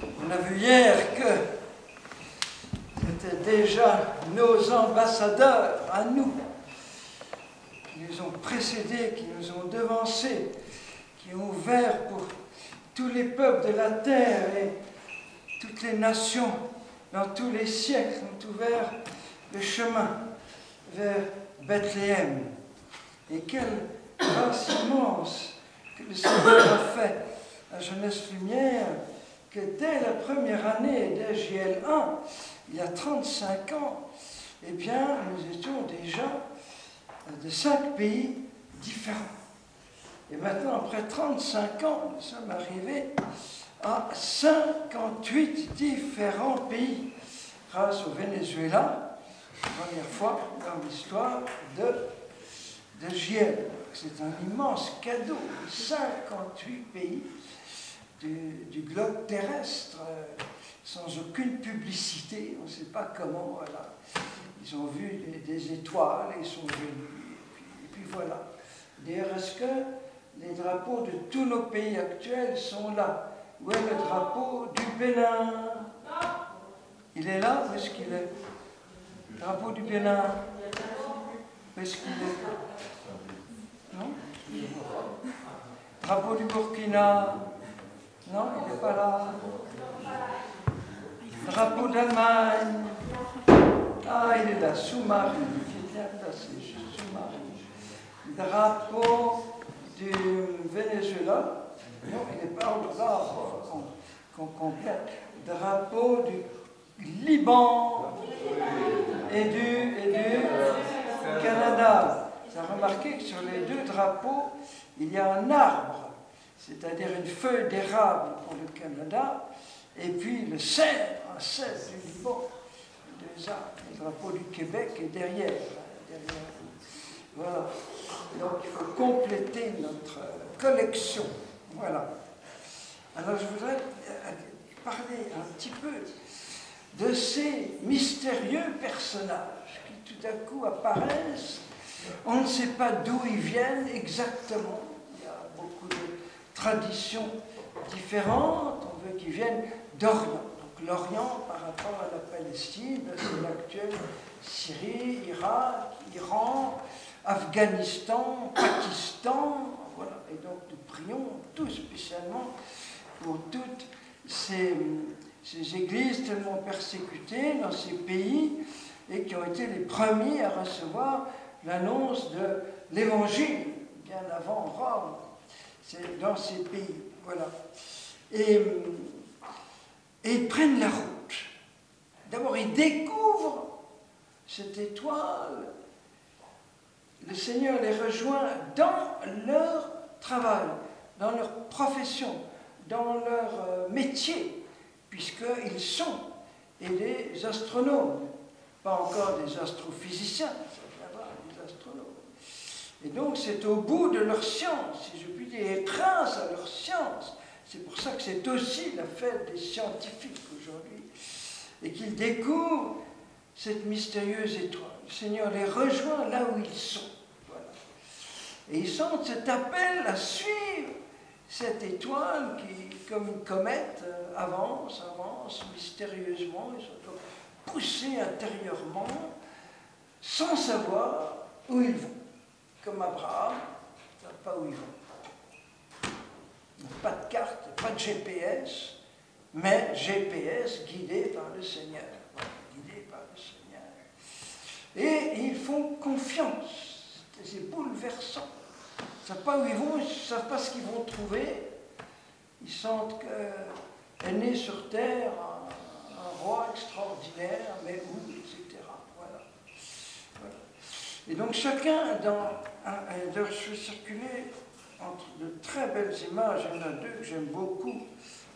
On a vu hier que c'était déjà nos ambassadeurs à nous, qui nous ont précédés, qui nous ont devancés, qui ont ouvert pour tous les peuples de la terre et toutes les nations dans tous les siècles, ont ouvert le chemin vers Bethléem. Et quelle grâce immense que le Seigneur a fait à Jeunesse Lumière, que dès la première année, dès JL1, il y a 35 ans, eh bien, nous étions déjà de 5 pays différents. Et maintenant, après 35 ans, nous sommes arrivés à 58 différents pays, grâce au Venezuela, première fois dans l'histoire de JL. C'est un immense cadeau, 58 pays du globe terrestre, sans aucune publicité, on ne sait pas comment, voilà. Ils ont vu des étoiles, ils sont venus, et puis voilà. D'ailleurs, est-ce que les drapeaux de tous nos pays actuels sont là? Où est le drapeau du Bénin? Il est là? Où est-ce qu'il est? Le drapeau du Bénin? Où est-ce qu'il est? Non? Drapeau du Burkina? Non, il n'est pas là. Drapeau d'Allemagne? Ah, il est là, sous-marin. Il est bien placé, sous-marin. Drapeau du Venezuela? Non, il n'est pas là qu'on complète. Drapeau du Liban et du Canada. Vous avez remarqué que sur les deux drapeaux, il y a un arbre, c'est-à-dire une feuille d'érable pour le Canada, et puis le cèdre, un cèdre du Liban. Le drapeau du Québec est derrière vous. Voilà. Donc il faut compléter notre collection. Voilà. Alors je voudrais parler un petit peu de ces mystérieux personnages qui tout à coup apparaissent. On ne sait pas d'où ils viennent exactement. Il y a beaucoup de traditions différentes. On veut qu'ils viennent d'Orient. Donc l'Orient par rapport à la Palestine, c'est l'actuelle Syrie, Irak, Iran, Afghanistan, Pakistan. Voilà. Et donc nous prions tout spécialement pour toutes ces églises tellement persécutées dans ces pays et qui ont été les premiers à recevoir l'annonce de l'Évangile, bien avant Rome, c'est dans ces pays. Voilà. Et ils prennent la route. D'abord, ils découvrent cette étoile. Le Seigneur les rejoint dans leur travail, dans leur profession, dans leur métier, puisqu'ils sont des astronomes, pas encore des astrophysiciens, des astronomes. Et donc c'est au bout de leur science, si je puis dire, et grâce à leur science, c'est pour ça que c'est aussi la fête des scientifiques aujourd'hui, et qu'ils découvrent cette mystérieuse étoile. Le Seigneur les rejoint là où ils sont. Voilà. Et ils sentent cet appel à suivre cette étoile qui, comme une comète, avance mystérieusement. Ils sont poussés intérieurement sans savoir où ils vont. Comme Abraham, ils ne savent pas où ils vont. Pas de carte, pas de GPS, mais GPS guidé par le Seigneur. Guidé par le Seigneur. Et ils font confiance. C'est bouleversant. Ils ne savent pas où ils vont, ils ne savent pas ce qu'ils vont trouver. Ils sentent qu'est né sur terre un roi extraordinaire, mais où, etc. Voilà. Voilà. Et donc chacun, je vais circuler entre de très belles images. Il y en a deux que j'aime beaucoup.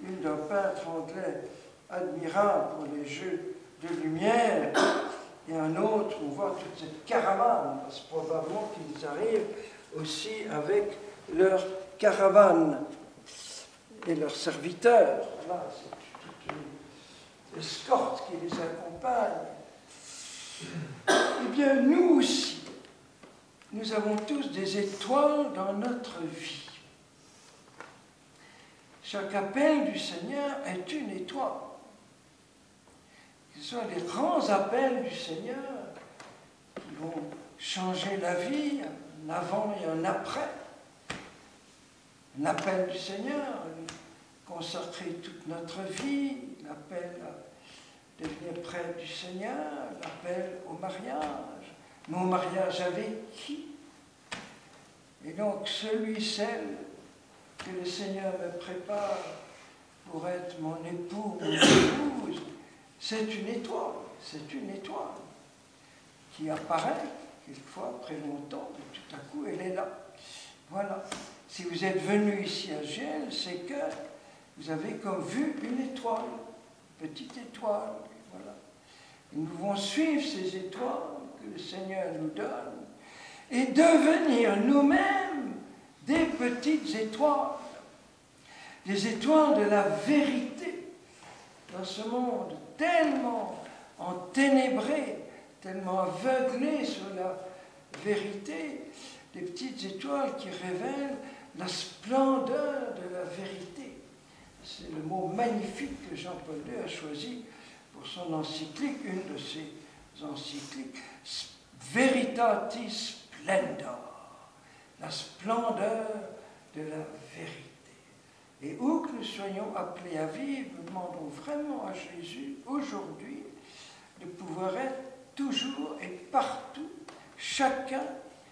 Une d'un peintre anglais admirable pour les jeux de lumière, et un autre où on voit toute cette caravane, parce que probablement qu'ils arrivent aussi avec leur caravane et leurs serviteurs. Là, c'est toute une escorte qui les accompagne. Eh bien, nous aussi, nous avons tous des étoiles dans notre vie. Chaque appel du Seigneur est une étoile. Que ce soit les grands appels du Seigneur qui vont changer la vie, un avant et un après. Un appel du Seigneur, consacrer toute notre vie, l'appel à devenir près du Seigneur, l'appel au mariage. Mais au mariage avec qui? Et donc celui, celle que le Seigneur me prépare pour être mon époux, mon épouse, c'est une étoile qui apparaît quelquefois après longtemps, et tout à coup elle est là. Voilà. Si vous êtes venu ici à Giel, c'est que vous avez comme vu une étoile, une petite étoile. Voilà. Et nous devons suivre ces étoiles que le Seigneur nous donne et devenir nous-mêmes des petites étoiles, des étoiles de la vérité dans ce monde tellement enténébré, tellement aveuglé sur la vérité, des petites étoiles qui révèlent la splendeur de la vérité. C'est le mot magnifique que Jean-Paul II a choisi pour son encyclique, une de ses encycliques, Veritatis Splendor, la splendeur de la vérité. Et où que nous soyons appelés à vivre, nous demandons vraiment à Jésus, aujourd'hui, de pouvoir être toujours et partout, chacun,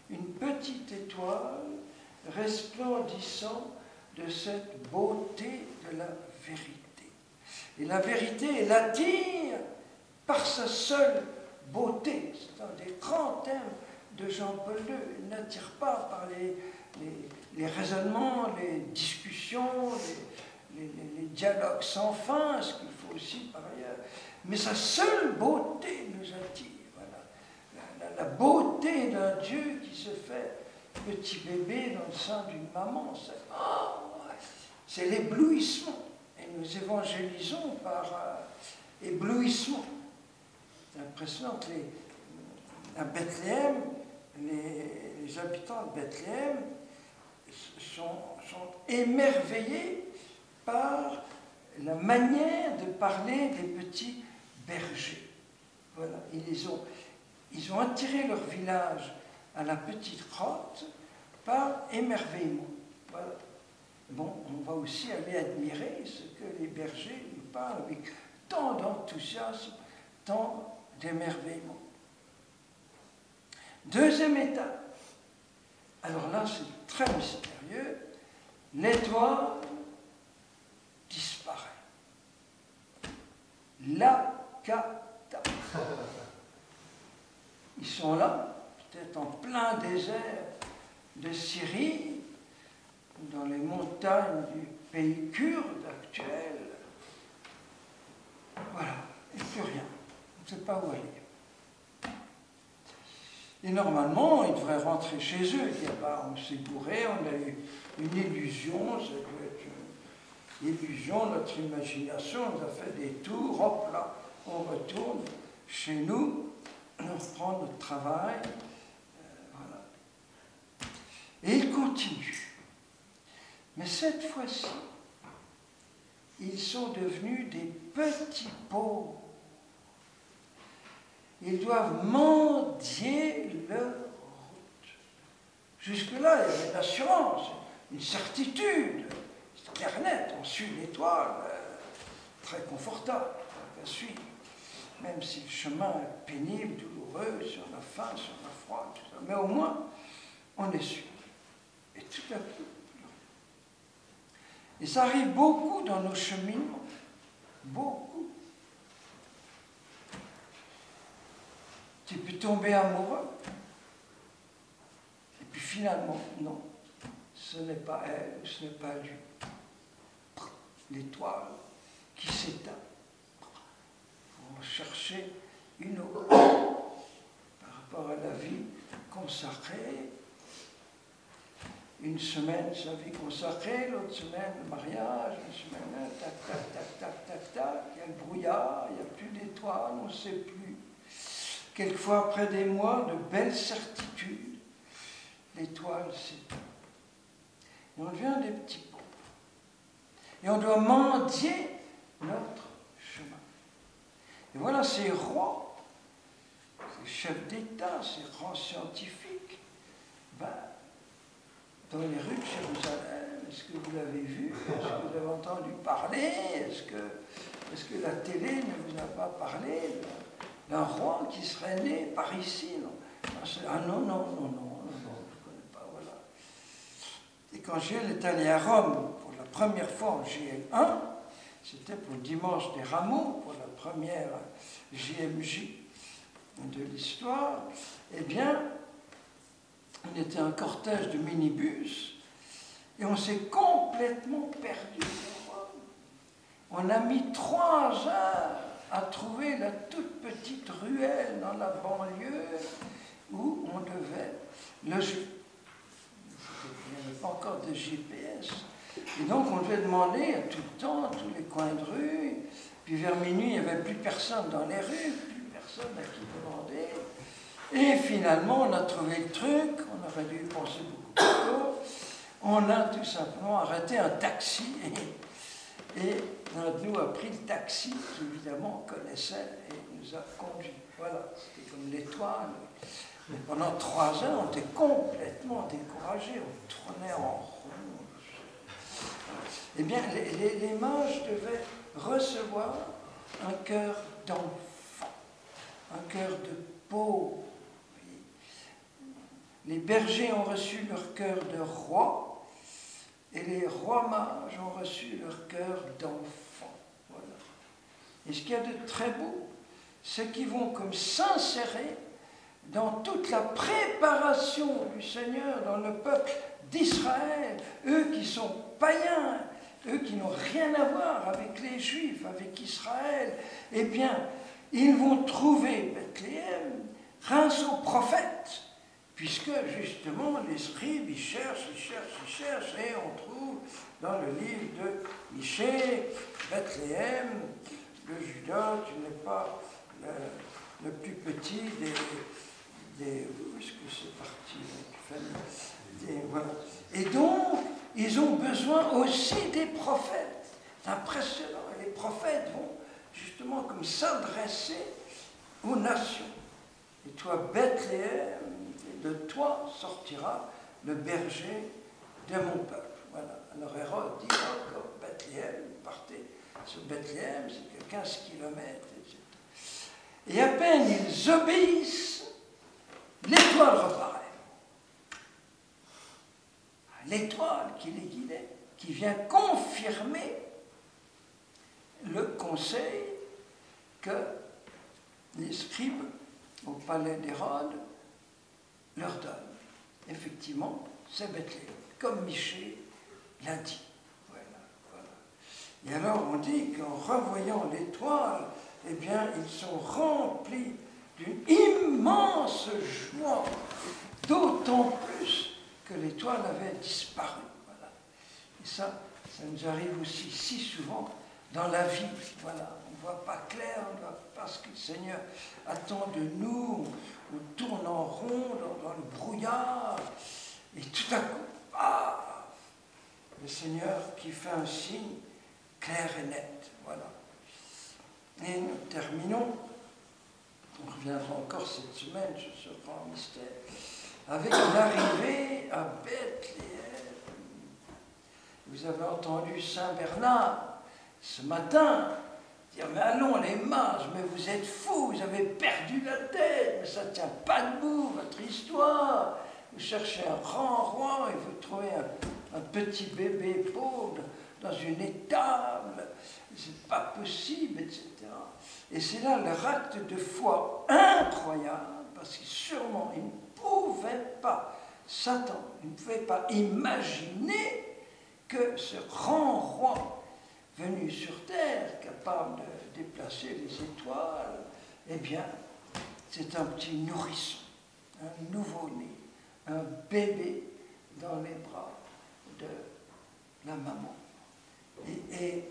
une petite étoile resplendissant de cette beauté de la vérité. Et la vérité, elle attire par sa seule beauté. C'est un des grands thèmes de Jean-Paul II. Il n'attire pas par les raisonnements, les discussions, les dialogues sans fin, ce qu'il faut aussi par ailleurs. Mais sa seule beauté nous attire. Voilà. La beauté d'un Dieu qui se fait petit bébé dans le sein d'une maman, c'est l'éblouissement. Et nous évangélisons par éblouissement. C'est impressionnant que à Bethléem, les habitants de Bethléem sont émerveillés par la manière de parler des petits bergers. Voilà, ils ont attiré leur village à la petite grotte par émerveillement. Voilà. Bon, on va aussi aller admirer ce que les bergers nous parlent avec tant d'enthousiasme, tant d'émerveillement. Deuxième étape. Alors là, c'est très mystérieux. L'étoile disparaît. Lakata. Ils sont là, peut-être en plein désert de Syrie, dans les montagnes du pays kurde actuel. Voilà, et plus rien. On ne sait pas où aller. Et normalement, ils devraient rentrer chez eux. Dire, on s'est bourré, on a eu une illusion, ça doit être une illusion, notre imagination nous a fait des tours, hop là, on retourne chez nous, on reprend notre travail. Voilà. Et ils continuent. Mais cette fois-ci, ils sont devenus des petits pauvres. Ils doivent mendier leur route. Jusque-là, il y avait une assurance, une certitude. C'est clair net, on suit l'étoile, très confortable à suivre. Même si le chemin est pénible, douloureux, si on a faim, si on a froid, tout ça. Mais au moins, on est sûr. Et tout à coup, et ça arrive beaucoup dans nos cheminements. Beaucoup. Tu peux tomber amoureux. Et puis finalement, non. Ce n'est pas elle, ce n'est pas lui. L'étoile qui s'éteint. On va chercher une autre par rapport à la vie consacrée. Une semaine, sa vie consacrée, l'autre semaine, le mariage, une semaine, tac, tac, tac, tac, tac, tac, il y a le brouillard, il n'y a plus d'étoiles, on ne sait plus. Quelquefois, après des mois de belles certitudes, l'étoile s'éteint. Et on devient des petits pauvres. Et on doit mendier notre chemin. Et voilà ces rois, ces chefs d'État, ces grands scientifiques, dans les rues de Jérusalem. Est-ce que vous l'avez vu? Est-ce que vous avez entendu parler? Est-ce que la télé ne vous a pas parlé d'un roi qui serait né par ici? Non. Ah non, je ne connais pas, voilà. Et quand Gilles est allé à Rome pour la première fois en JL1, c'était pour le dimanche des Rameaux, pour la première JMJ de l'histoire, eh bien, on était un cortège de minibus et on s'est complètement perdu. On a mis 3 heures à trouver la toute petite ruelle dans la banlieue où on devait loger. Il n'y avait pas encore de GPS. Et donc on devait demander à tout le temps, tous les coins de rue. Puis vers minuit, il n'y avait plus personne dans les rues, plus personne à qui demander. Et finalement, on a trouvé le truc, on aurait dû y penser beaucoup plus tôt. On a tout simplement arrêté un taxi et l'un de nous a pris le taxi qu'évidemment on connaissait et nous a conduits. Voilà, c'était comme l'étoile. Mais pendant 3 heures, on était complètement découragés, on tournait en rond. Eh bien, les mages devaient recevoir un cœur d'enfant, un cœur de pauvre. Les bergers ont reçu leur cœur de roi, et les rois mages ont reçu leur cœur d'enfant. Voilà. Et ce qu'il y a de très beau, c'est qu'ils vont comme s'insérer dans toute la préparation du Seigneur, dans le peuple d'Israël, eux qui sont païens, eux qui n'ont rien à voir avec les Juifs, avec Israël. Eh bien, ils vont trouver Bethléem grâce aux prophètes, puisque justement les scribes, ils cherchent, et on trouve dans le livre de Michée, Bethléem, le Juda, tu n'es pas le plus petit où est-ce que c'est parti voilà. Et donc, ils ont besoin aussi des prophètes. C'est impressionnant. Et les prophètes vont justement comme s'adresser aux nations. Et toi, Bethléem, de toi sortira le berger de mon peuple. Voilà. Alors Hérode dit, Bethléem, partez sur Bethléem, c'est que 15 kilomètres, etc. Et à peine ils obéissent, l'étoile reparaît. L'étoile qui les guidait, qui vient confirmer le conseil que les scribes au palais d'Hérode leur donnent. Effectivement, c'est Bethléem, comme Michée l'a dit. Voilà. Et alors on dit qu'en revoyant l'étoile, eh bien, ils sont remplis d'une immense joie, d'autant plus que l'étoile avait disparu. Voilà. Et ça nous arrive aussi si souvent dans la vie. Voilà. On ne voit pas clair, on ne voit pas ce que le Seigneur attend de nous, on tourne en rond dans le brouillard, et tout à coup, le Seigneur qui fait un signe clair et net. Voilà. Et nous terminons, on reviendra encore cette semaine sur ce grand mystère, avec l'arrivée à Bethléem. Vous avez entendu Saint Bernard ce matin dire, mais allons les mages, mais vous êtes fous, vous avez perdu la tête, mais ça ne tient pas debout, votre histoire. Vous cherchez un grand roi et vous trouvez un petit bébé pauvre dans une étable, c'est pas possible, etc. Et c'est là leur acte de foi incroyable, parce que sûrement ils ne pouvaient pas s'attendre, ils ne pouvaient pas imaginer que ce grand roi venu sur terre, capable de déplacer les étoiles, eh bien, c'est un petit nourrisson, un nouveau-né, un bébé dans les bras de la maman. Et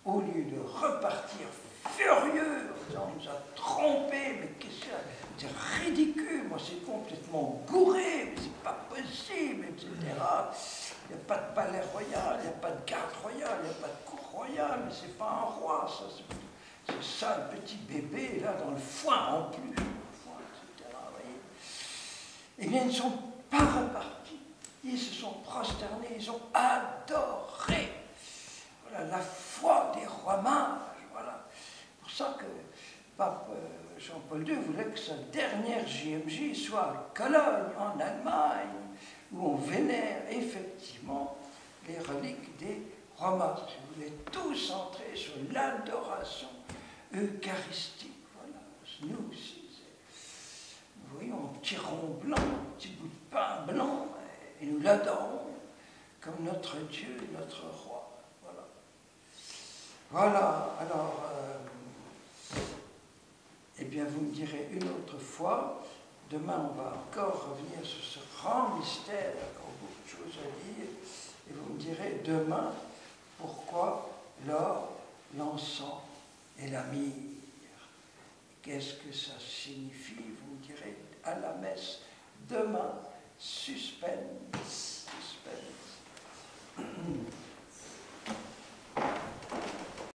au lieu de repartir furieux, on nous a trompés, mais qu'est-ce que c'est ridicule, moi c'est complètement gouré, mais c'est pas possible, etc. Il n'y a pas de palais royal, il n'y a pas de garde royale, il n'y a pas de cour royale, mais c'est pas un roi, ça. C'est ça, le petit bébé, là, dans le foin en plus. Le foin, etc. Vous voyez. Eh bien, ils ne sont pas repartis. Ils se sont prosternés, ils ont adoré. Voilà, la foi des rois mages. Voilà. C'est pour ça que pape Jean-Paul II voulait que sa dernière JMJ soit à Cologne, en Allemagne, où on vénère effectivement les reliques des rois mages. Il voulait tout centrer sur l'adoration eucharistique. Voilà. Nous aussi, nous voyons un petit rond blanc, un petit bout de pain blanc, et nous l'adorons comme notre Dieu et notre roi. Voilà. Voilà, alors, eh bien, vous me direz une autre fois, demain on va encore revenir sur ce grand mystère, il y a encore beaucoup de choses à dire, et vous me direz demain pourquoi l'or, l'encens et la myrrhe. Qu'est-ce que ça signifie? Vous me direz à la messe demain, suspense.